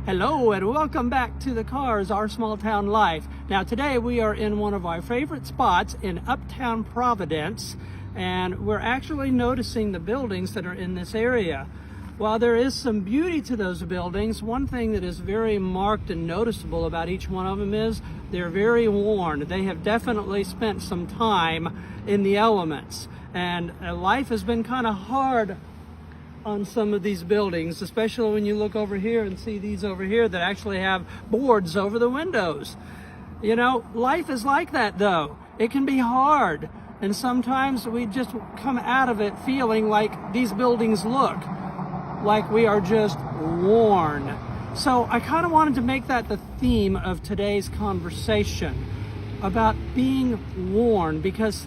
Hello and welcome back to the Cars, Our Small Town Life. Now today we are in one of our favorite spots in Uptown Providence, and we're actually noticing the buildings that are in this area. While there is some beauty to those buildings, one thing that is very marked and noticeable about each one of them is they're very worn. They have definitely spent some time in the elements, and life has been kind of hard on some of these buildings, especially when you look over here and see these over here that actually have boards over the windows. You know, life is like that though. It can be hard, and sometimes we just come out of it feeling like these buildings look like we are just worn. So I kind of wanted to make that the theme of today's conversation about being worn, because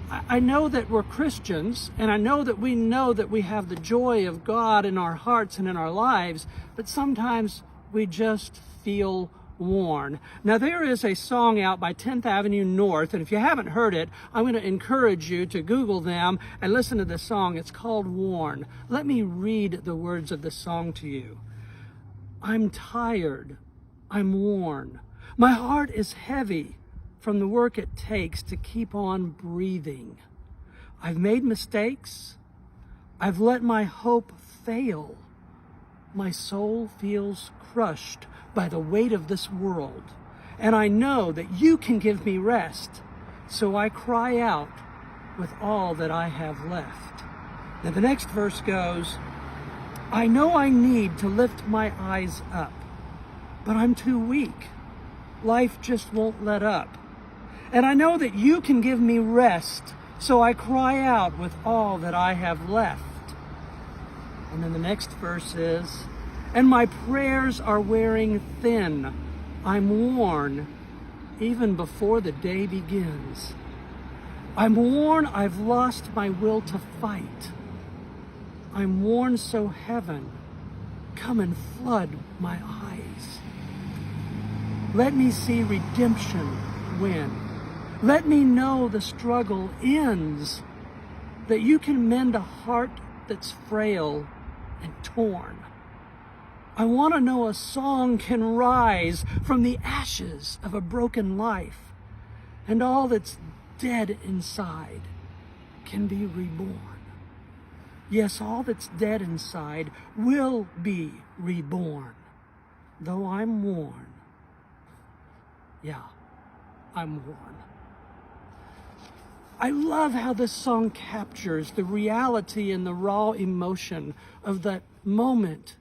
I know that we're Christians, and I know that we have the joy of God in our hearts and in our lives, but sometimes we just feel worn. Now, there is a song out by 10th Avenue North, and if you haven't heard it, I'm going to encourage you to Google them and listen to this song. It's called Worn. Let me read the words of this song to you. I'm tired. I'm worn. My heart is heavy from the work it takes to keep on breathing. I've made mistakes. I've let my hope fail. My soul feels crushed by the weight of this world, and I know that you can give me rest, so I cry out with all that I have left. Now the next verse goes, I know I need to lift my eyes up, but I'm too weak. Life just won't let up. And I know that you can give me rest, so I cry out with all that I have left. And then the next verse is, and my prayers are wearing thin. I'm worn even before the day begins. I'm worn, I've lost my will to fight. I'm worn, so heaven, come and flood my eyes. Let me see redemption win. Let me know the struggle ends, that you can mend a heart that's frail and torn. I want to know a song can rise from the ashes of a broken life, and all that's dead inside can be reborn. Yes, all that's dead inside will be reborn, though I'm worn. Yeah, I'm worn. I love how this song captures the reality and the raw emotion of that moment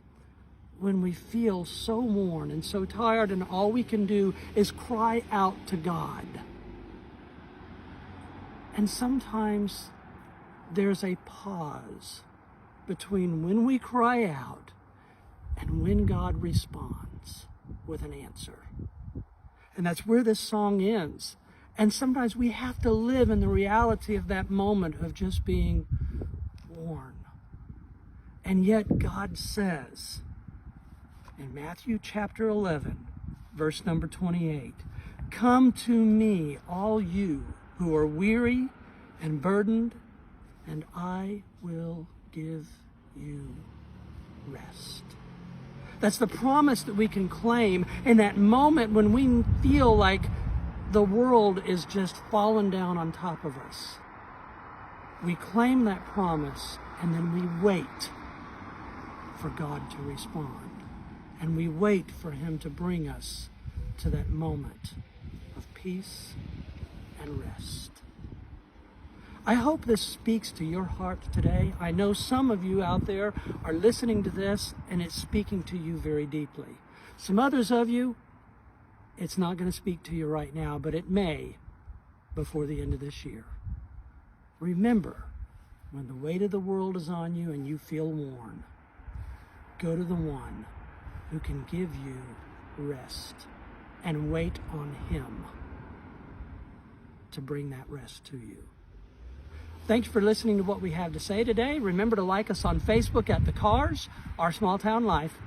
when we feel so worn and so tired, and all we can do is cry out to God. And sometimes there's a pause between when we cry out and when God responds with an answer. And that's where this song ends. And sometimes we have to live in the reality of that moment of just being worn. And yet God says in Matthew chapter 11, verse number 28, come to me, all you who are weary and burdened, and I will give you rest. That's the promise that we can claim in that moment when we feel like the world is just falling down on top of us. We claim that promise, and then we wait for God to respond. And we wait for Him to bring us to that moment of peace and rest. I hope this speaks to your heart today. I know some of you out there are listening to this, and it's speaking to you very deeply. Some others of you, it's not going to speak to you right now, but it may before the end of this year. Remember, when the weight of the world is on you and you feel worn, go to the one who can give you rest, and wait on Him to bring that rest to you. Thank you for listening to what we have to say today. Remember to like us on Facebook at The Cars, Our Small Town Life.